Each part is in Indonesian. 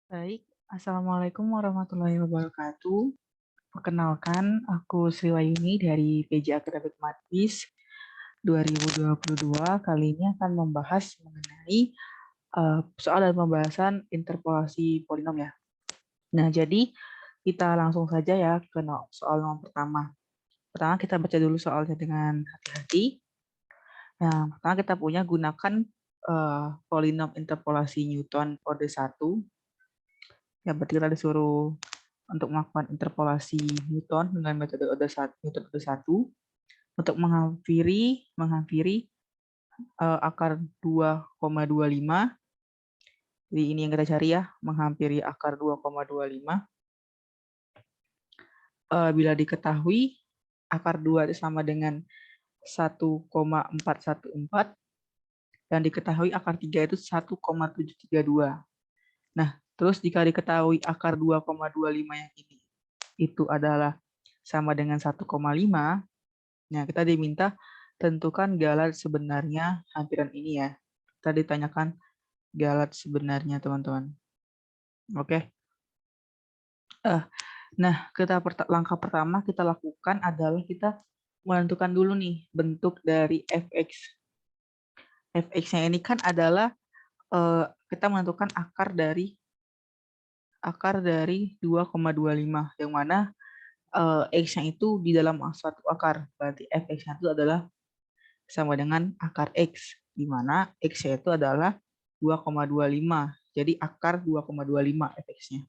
Baik, Assalamualaikum warahmatullahi wabarakatuh. Perkenalkan, aku Sri Wayuni dari PJ Akademik Matbis 2022. Kali ini akan membahas mengenai soal dan pembahasan interpolasi polinom ya. Nah, jadi kita langsung saja ya ke soal nomor pertama. Pertama kita baca dulu soalnya dengan hati-hati. Nah, pertama kita punya gunakan polinom interpolasi Newton kode 1. Ya, berarti kita disuruh untuk melakukan interpolasi Newton dengan metode Newton kode 1 untuk menghampiri akar 2,25. Jadi ini yang kita cari ya, menghampiri akar 2,25. Bila diketahui akar 2 itu sama dengan 1,414 dan diketahui akar 3 itu 1,732. Nah, terus jika diketahui akar 2,25 yang ini itu adalah sama dengan 1,5, nah kita diminta tentukan galat sebenarnya hampiran ini ya. Kita ditanyakan galat sebenarnya teman-teman. Oke. Nah, langkah pertama kita lakukan adalah kita menentukan dulu nih bentuk dari fx. Fx-nya ini kan adalah kita menentukan akar dari 2,25 yang mana x-nya itu di dalam suatu akar. Berarti fx-nya itu adalah sama dengan akar x, di mana x-nya itu adalah 2,25. Jadi akar 2,25 fx-nya.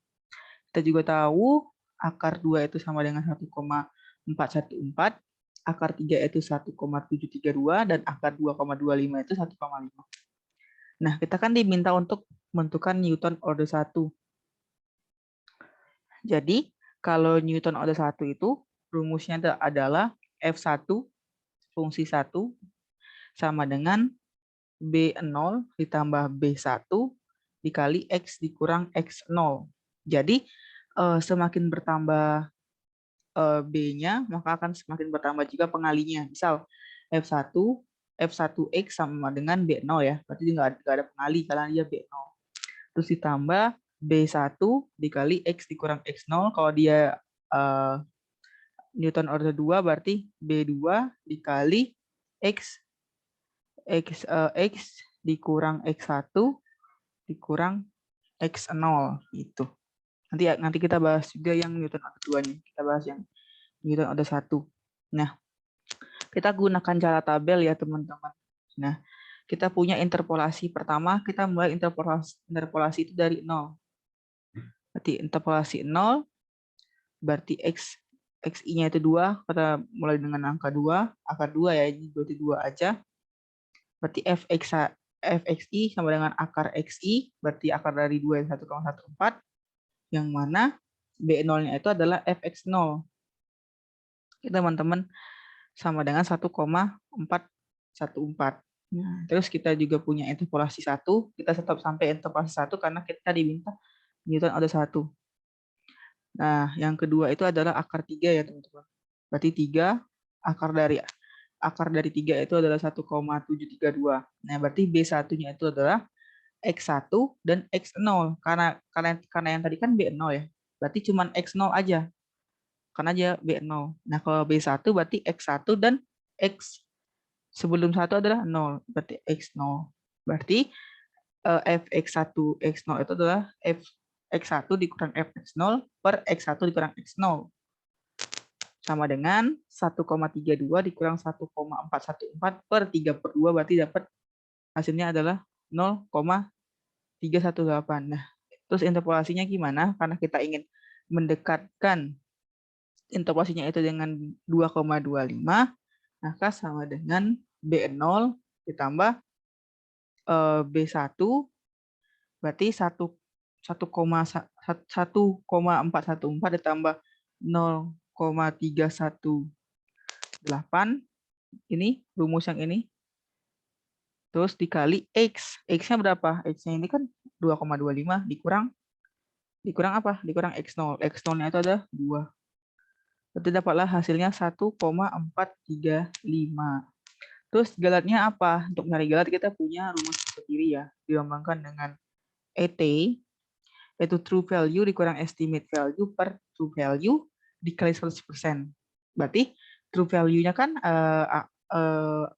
Kita juga tahu akar 2 itu sama dengan 1,414, akar 3 itu 1,732, dan akar 2,25 itu 1,5. Nah, kita kan diminta untuk menentukan Newton order 1. Jadi, kalau Newton order 1 itu rumusnya adalah F1 fungsi 1 sama dengan B0 ditambah B1 dikali X dikurang X0. Jadi, semakin bertambah B-nya, maka akan semakin bertambah juga pengalinya. Misal, F1X sama dengan B0 ya. Berarti nggak ada pengali karena dia B0. Terus ditambah B1 dikali X dikurang X0. Kalau dia Newton order 2 berarti B2 dikali X dikurang X1 dikurang X0 gitu. Nanti kita bahas juga yang Newton order 2 nih. Kita bahas yang Newton order 1. Nah, kita gunakan cara tabel ya teman-teman. Nah, kita punya interpolasi. Pertama, kita mulai interpolasi itu dari 0. Berarti interpolasi 0 berarti xi-nya itu 2, kita mulai dengan angka 2, akar 2 ya, ini berarti 2 aja. Berarti fxi sama dengan akar xi, berarti akar dari 2 yang 1,14, yang mana B0-nya itu adalah fx0. Ini teman-teman sama dengan 1,414. Nah, terus kita juga punya interpolasi 1, kita tetap sampai interpolasi 1 karena kita diminta Newton ada 1. Nah, yang kedua itu adalah akar 3 ya teman-teman. Berarti 3 akar dari 3 itu adalah 1,732. Nah, berarti B1-nya itu adalah X1 dan X0. Karena yang tadi kan B0 ya. Berarti cuma X0 aja. Karena dia B0. Nah, kalau B1 berarti X1 dan X sebelum 1 adalah 0. Berarti X0. Berarti Fx1 X0 itu adalah X1 dikurang Fx0 per X1 dikurang X0. Sama dengan 1,32 dikurang 1,414 per 3/2 berarti dapat hasilnya adalah 0,318. Nah, terus interpolasinya gimana? Karena kita ingin mendekatkan interpolasinya itu dengan 2,25, maka sama dengan B0 ditambah B1 berarti 1,414 ditambah 0,318 ini rumus yang ini. Terus dikali X. X-nya berapa? X-nya ini kan 2,25 dikurang apa? Dikurang X0. X0-nya itu ada 2. Berarti dapatlah hasilnya 1,435. Terus galatnya apa? Untuk mencari galat kita punya rumus sendiri ya. Dilambangkan dengan ET. Yaitu true value dikurang estimate value per true value dikali 100%. Berarti true value-nya kan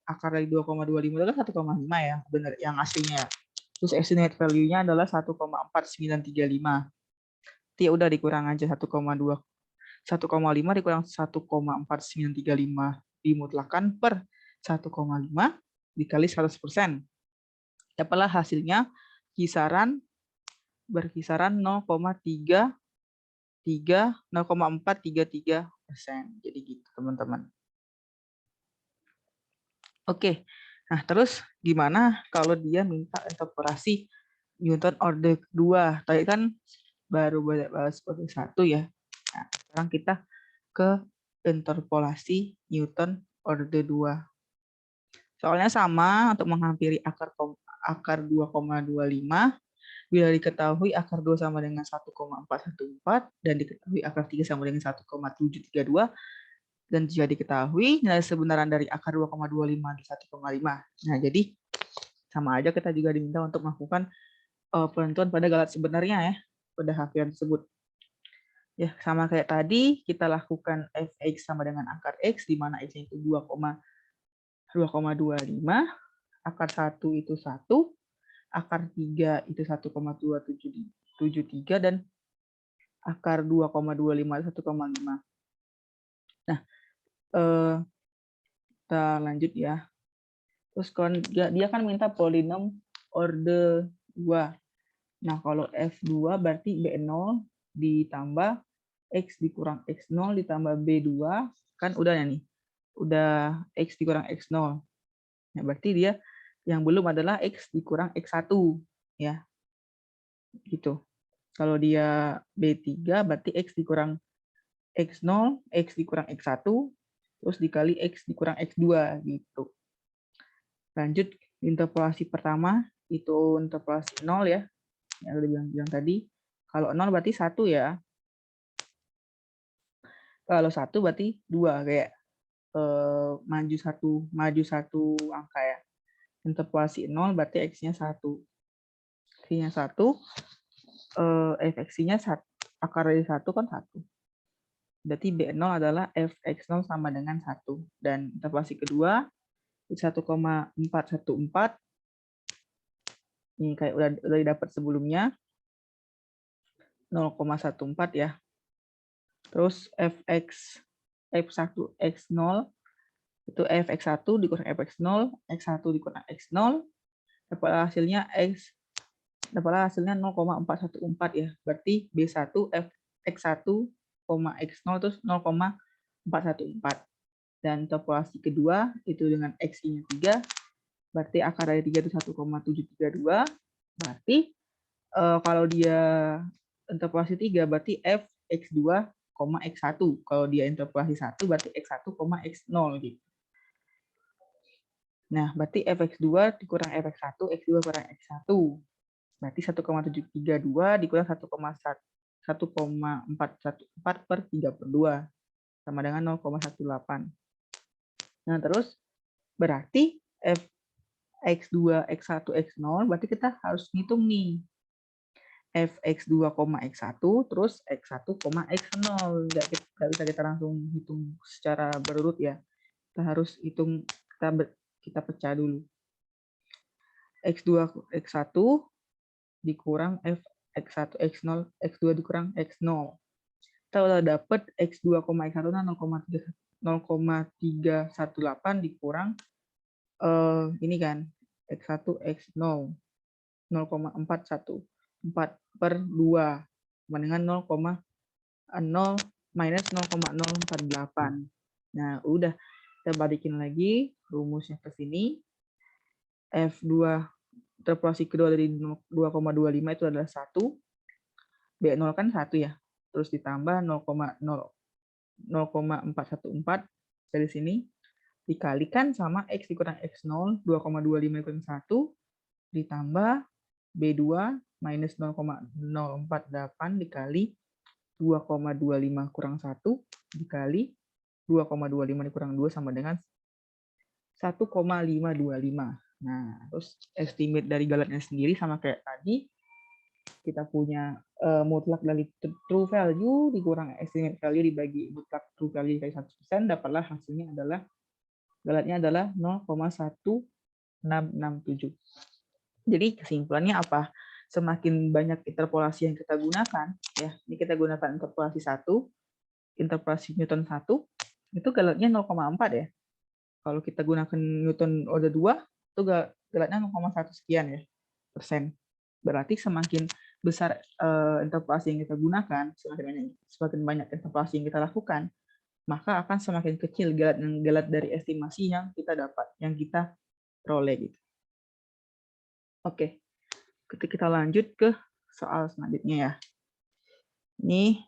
akar dari 2,25 itu kan 1,5 ya, benar yang aslinya. Terus estimate value-nya adalah 1,4935. Ya udah dikurang aja 1,5 dikurang 1,4935 dimutlakan per 1,5 dikali 100%. Dapatlah hasilnya berkisaran 0,433%. Jadi gitu teman-teman. Oke, nah terus gimana kalau dia minta interpolasi Newton order 2? Tadi kan baru bahas order 1 ya. Nah, sekarang kita ke interpolasi Newton order 2. Soalnya sama untuk menghampiri akar 2,25. Bila diketahui akar 2 sama dengan 1,414 dan diketahui akar 3 sama dengan 1,732 dan jika diketahui nilai sebenaran dari akar 2,25 di 1,5. Nah, jadi sama aja kita juga diminta untuk melakukan penentuan pada galat sebenarnya ya, pada hafian tersebut. Ya, sama kayak tadi kita lakukan fx sama dengan akar x di mana x itu 2,25, akar 1 itu 1, akar 3 itu 1,2773 dan akar 2,25 itu 1,5. Nah, kita lanjut ya. Terus dia kan minta polinom order 2. Nah, kalau F2 berarti B0 ditambah X dikurang X0 ditambah B2. Kan udah ya nih. Udah X dikurang X0. Nah, berarti dia yang belum adalah X dikurang X1. Ya, gitu. Kalau dia B3 berarti X dikurang X0, X dikurang X1, terus dikali X dikurang X2 gitu. Lanjut interpolasi pertama, itu interpolasi 0 ya. Yang udah bilang tadi. Kalau 0 berarti 1 ya. Kalau 1 berarti 2 kayak maju satu angka ya. Interpolasi 0 berarti X-nya 1. X-nya 1, Fx-nya akar dari 1 kan 1. Berarti B0 adalah Fx0 sama dengan 1. Dan interpolasi kedua, 1,414. Ini kayak udah didapat sebelumnya. 0,14 ya. Terus F1 X0 itu Fx1 dikurang Fx0, X1 dikurang X0. Dapatlah hasilnya 0,414 ya. Berarti B1 X1, X0 terus 0,414. Dan interpolasi kedua itu dengan X-nya 3, berarti akar dari 3 itu 1,732. Berarti kalau dia interpolasi 3 berarti F X2, X1. Kalau dia interpolasi 1 berarti X1, X0 gitu. Nah, berarti Fx2 dikurang Fx1, X2 kurang X1. Berarti 1,732 dikurang 1,414 per 3/2 sama dengan 0,18. Nah, terus berarti Fx2, X1, X0 berarti kita harus ngitung nih. Fx2, X1 terus X1, X0. Nggak bisa kita langsung hitung secara berurut ya. Kita harus hitung, kita pecah dulu. X2, X1 dikurang X1, X0, X2 dikurang X0. Kita udah dapet X2, X1 0,318 dikurang ini kan X1, X0 0,414 per 2 sama dengan 0,0 minus 0,048. Nah, udah kita balikin lagi rumusnya ke sini. F2 interpolasi kedua dari 2,25 itu adalah 1. B0 kan 1 ya. Terus ditambah 0,414 dari sini dikalikan sama X dikurang X0 2,25 dikurang 1 ditambah B2 minus 0,048 dikali 2,25 kurang 1 dikali 2,25 dikurang 2 sama dengan 1,525. Nah, terus estimate dari galatnya sendiri sama kayak tadi. kita punya mutlak dari true value dikurang estimate value dibagi mutlak true value dikali 100%, dapatlah hasilnya adalah galatnya adalah 0,1667. Jadi kesimpulannya apa? Semakin banyak interpolasi yang kita gunakan, ya, ini kita gunakan interpolasi 1, interpolasi Newton 1, itu galatnya 0,4 ya. Kalau kita gunakan Newton order 2, itu galatnya 0,1 sekian ya persen. Berarti semakin besar interpolasi yang kita gunakan, semakin banyak interpolasi yang kita lakukan, maka akan semakin kecil galat dari estimasi yang kita dapat, yang kita peroleh gitu. Oke, kita lanjut ke soal selanjutnya ya. Ini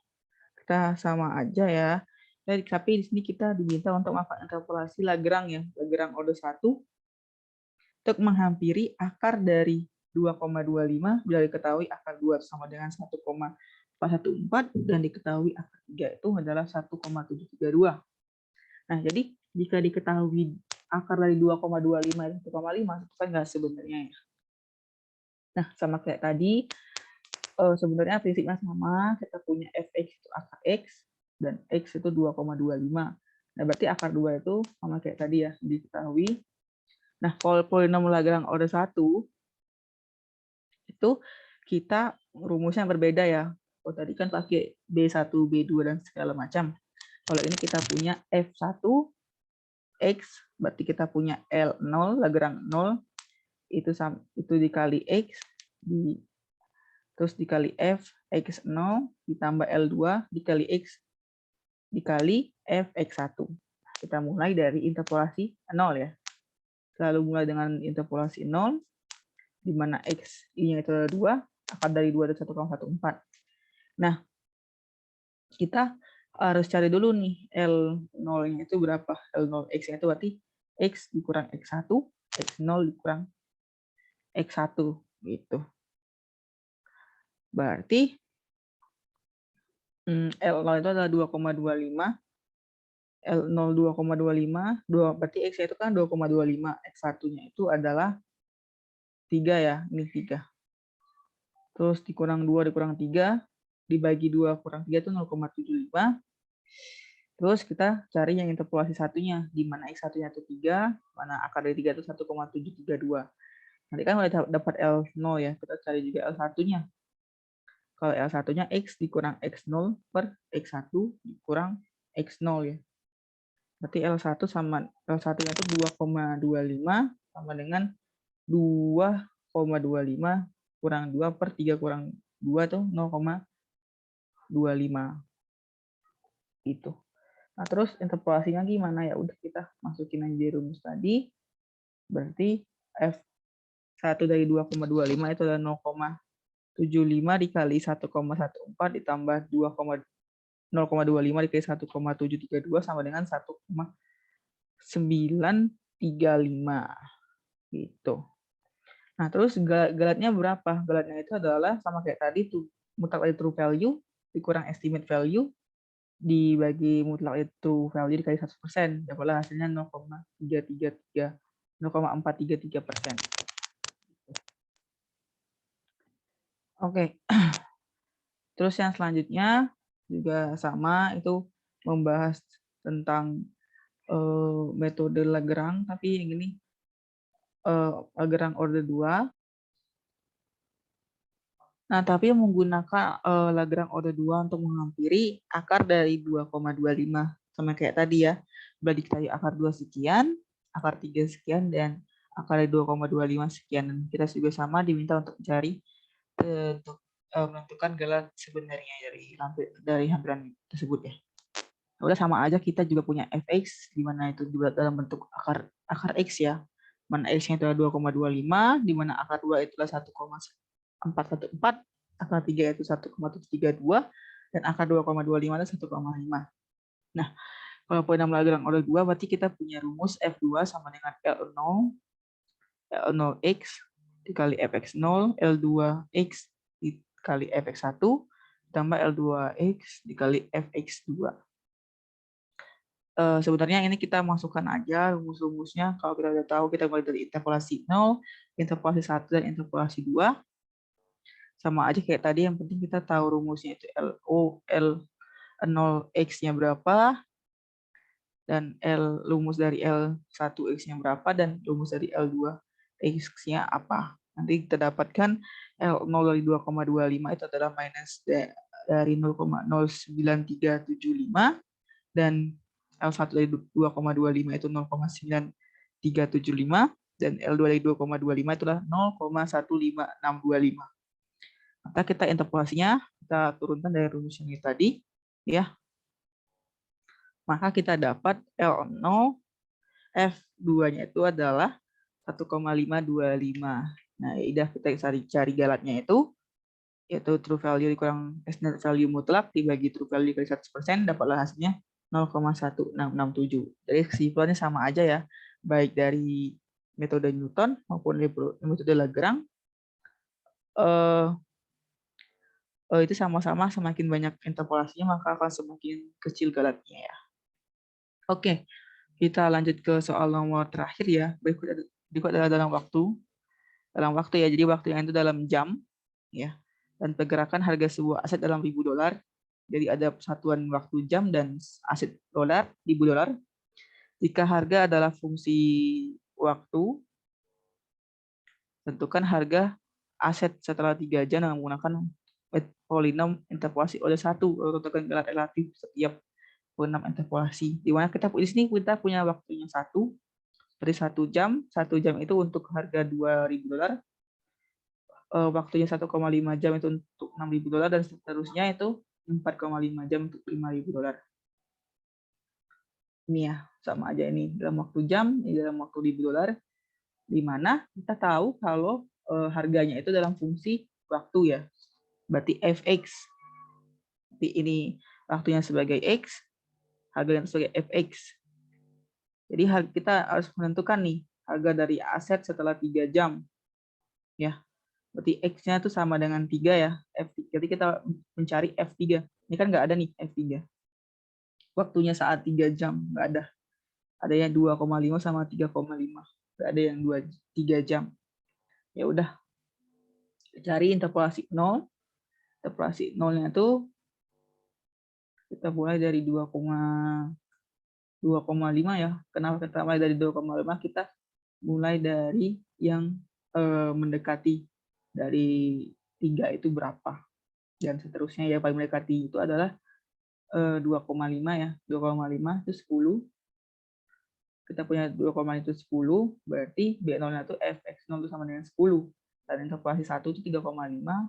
kita sama aja ya. Tapi di sini kita diminta untuk melakukan interpolasi Lagrange ya, Lagrange order 1 untuk menghampiri akar dari 2,25 bila diketahui akar 2 sama dengan 1,414 dan diketahui akar 3 itu adalah 1,732. Nah, jadi jika diketahui akar dari 2,25 dan 1,5 itu kan nggak sebenarnya ya. Nah, sama kayak tadi, sebenarnya prinsipnya sama, kita punya fx itu akar x dan x itu 2,25. Nah, berarti akar 2 itu sama kayak tadi ya, diketahui. Nah, kalau polinom Lagrange order 1 itu kita rumusnya berbeda ya. Oh, tadi kan pakai B1, B2 dan segala macam. Kalau ini kita punya F1 X, berarti kita punya L0 Lagrange 0 itu dikali X terus dikali F X0 ditambah L2 dikali X dikali F X1. Kita mulai dari interpolasi 0 ya. Selalu mulai dengan interpolasi 0 di mana X I-nya itu adalah 2, akar dari 2 adalah 1,14. Nah, kita harus cari dulu nih L0-nya itu berapa. L0 X-nya itu berarti X dikurang X1, X0 dikurang X1 gitu. Berarti L0 itu adalah 2,25. L0 2,25, berarti X itu kan 2,25. X1-nya itu adalah 3 ya, ini 3. Terus dikurang 2 dikurang 3, dibagi 2 kurang 3 itu 0,75. Terus kita cari yang interpolasi satunya, di mana X1-nya itu 3, mana akar dari 3 itu 1,732. Nanti kan udah dapat L0 ya, kita cari juga L1-nya. Kalau L1-nya X dikurang X0 per X1 dikurang X0 ya. Berarti L1 sama L1-nya itu 2,25 sama dengan 2,25 kurang 2 per 3 kurang 2 itu 0,25. Itu. Nah, terus interpolasinya gimana ya? Udah kita masukin aja rumus tadi. Berarti F1 dari 2,25 itu adalah 0,75 dikali 1,14 ditambah 0,25 dikali 1,732 sama dengan 1,935 gitu. Nah, terus galatnya berapa? Galatnya itu adalah sama kayak tadi tuh, mutlak dari true value dikurang estimate value dibagi mutlak itu value dikali 100%, dapatlah hasilnya 0,433%. Oke. Terus yang selanjutnya juga sama, itu membahas tentang metode Lagrange, tapi yang ini Lagrange order 2. Nah, tapi menggunakan Lagrange order 2 untuk menghampiri akar dari 2,25 sama kayak tadi ya. Sudah diketahui akar 2 sekian, akar 3 sekian, dan akar dari 2,25 sekian. Dan kita juga sama diminta untuk mencari untuk menentukan galat sebenarnya dari hampiran tersebut ya. Udah sama aja, kita juga punya fx di mana itu juga dalam bentuk akar x ya. Mana x-nya itu adalah 2,25, di mana akar 2 itu adalah 1,414, akar 3 itu 1,732, dan akar 2,25 itu 1,5. Nah, kalau polinom Lagrange order 2 berarti kita punya rumus F2 sama dengan L0x dikali fx0, L2x dikali fx1 ditambah L2x dikali fx2. Sebenarnya ini kita masukkan aja rumus-rumusnya. Kalau kita udah tahu, kita mulai dari interpolasi 0, interpolasi 1, dan interpolasi 2. Sama aja kayak tadi, yang penting kita tahu rumusnya itu L0X-nya berapa, dan rumus dari L1X-nya berapa, dan rumus dari L2X-nya apa. Nanti kita dapatkan L0 dari 2,25 itu adalah minus dari 0,09375, dan L1 dari 2,25 itu 0,9375, dan L2 dari 2,25 itulah 0,15625. Maka kita interpolasinya, kita turunkan dari rumus ini tadi, ya. Maka kita dapat L0 F2-nya itu adalah 1,525. Nah, udah kita cari galatnya itu, yaitu true value dikurang estimate value mutlak dibagi true value dikali 100%, dapatlah hasilnya 0,1667. Jadi kesimpulannya sama aja ya, baik dari metode Newton maupun metode Lagrange, itu sama-sama semakin banyak interpolasinya maka akan semakin kecil galatnya ya. Oke, kita lanjut ke soal nomor terakhir ya. Berikut adalah dalam waktu ya. Jadi waktunya itu dalam jam ya. Dan pergerakan harga sebuah aset dalam $1.000. Jadi ada satuan waktu jam dan aset dolar, $1.000. Jika harga adalah fungsi waktu, tentukan harga aset setelah 3 jam dengan menggunakan polinom interpolasi oleh 1. Tentukan galat relatif setiap polinom interpolasi. Di mana kita di sini kita punya waktunya 1 dari 1 jam. 1 jam itu untuk harga $2.000. Waktunya 1,5 jam itu untuk $6.000, dan seterusnya itu 4,5 jam untuk $5.000. Ini ya, sama aja ini dalam waktu jam, ini dalam waktu $1.000, di mana kita tahu kalau harganya itu dalam fungsi waktu ya. Berarti fx. Berarti ini waktunya sebagai x, harganya sebagai fx. Jadi kita harus menentukan nih harga dari aset setelah 3 jam. Ya. Berarti X-nya itu sama dengan 3 ya. Jadi kita mencari F3. Ini kan nggak ada nih F3. Waktunya saat 3 jam nggak ada. Ada yang 2,5 sama 3,5. Nggak ada yang 3 jam. Ya udah. Cari interpolasi 0. Interpolasi 0-nya itu kita mulai dari 2,5 ya. Kenapa kita mulai dari 2,5? Kita mulai dari yang mendekati dari 3 itu berapa, dan seterusnya ya. Paling mendekati itu adalah 2,5 ya. 2,5 itu 10. Kita punya 2,5 itu 10, berarti B0-nya itu fx0 itu sama dengan 10. Dan interpolasi 1 itu 3,5.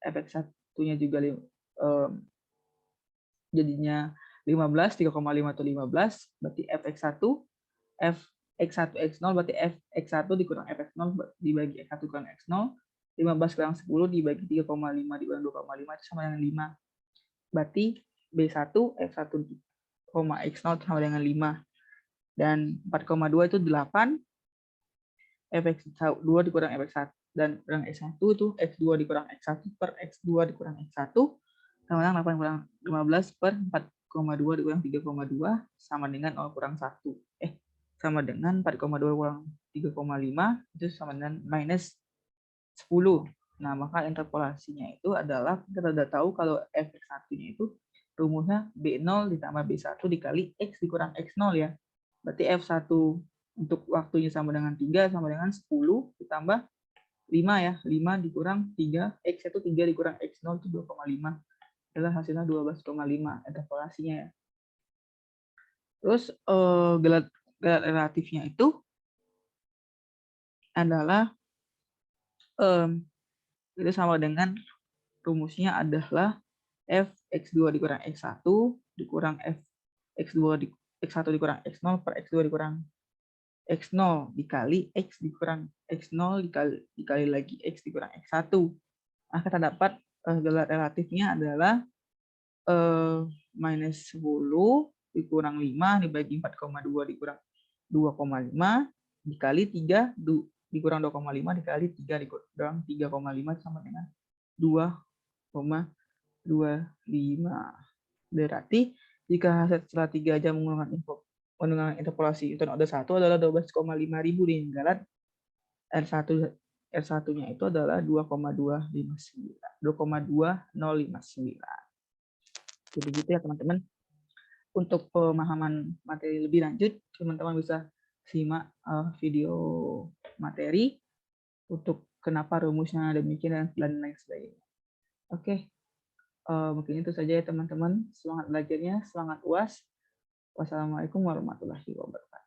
fx1-nya juga jadinya 15, 3,5 itu 15, berarti fx1 x1 x0 berarti fx1 dikurang fx0 dibagi x1 kurang x0, 15 kurang 10 dibagi 3,5 dikurang 2,5 itu sama dengan 5. Berarti B1 f1, x0 sama dengan 5. Dan 4,2 itu 8. fx2 dikurang fx1 dan kurang x1 itu x2 dikurang x1 per x2 dikurang x1 sama dengan 8 kurang 15 per 4,2 dikurang 3,2 sama dengan 0 kurang 1. Sama dengan 4,2 kurang 3,5 itu sama dengan minus 10. Nah, maka interpolasinya itu adalah kita sudah tahu kalau fx1-nya itu rumusnya B0 ditambah B1 dikali X dikurang X0 ya. Berarti F1 untuk waktunya sama dengan 3 sama dengan 10 ditambah 5 ya. 5 dikurang 3, X itu 3 dikurang X0 itu 2,5. Adalah hasilnya 12,5 interpolasinya ya. Terus galat relatifnya itu adalah itu sama dengan rumusnya adalah f x2 dikurang x1 dikurang f x2 x1 dikurang x0 per x2 dikurang x0 dikali x dikurang x0 dikali lagi x dikurang x1. Nah, kita dapat galat relatifnya adalah minus 10 dikurang 5 dibagi 4,2 dikurang 2,5 dikali 3 dikurang 2,5 dikali 3 dikurang 3,5 sama dengan 2,25. Berarti jika hasil setelah 3 jam menggunakan interpolasi Newton order 1 adalah 12,5 ribu dengan galat R1 R1-nya itu adalah 2,2059. Jadi gitu ya teman-teman. Untuk pemahaman materi lebih lanjut, teman-teman bisa simak video materi untuk kenapa rumusnya demikian dan lain sebagainya. Oke, mungkin itu saja ya teman-teman. Semangat belajarnya, semangat UAS. Wassalamualaikum warahmatullahi wabarakatuh.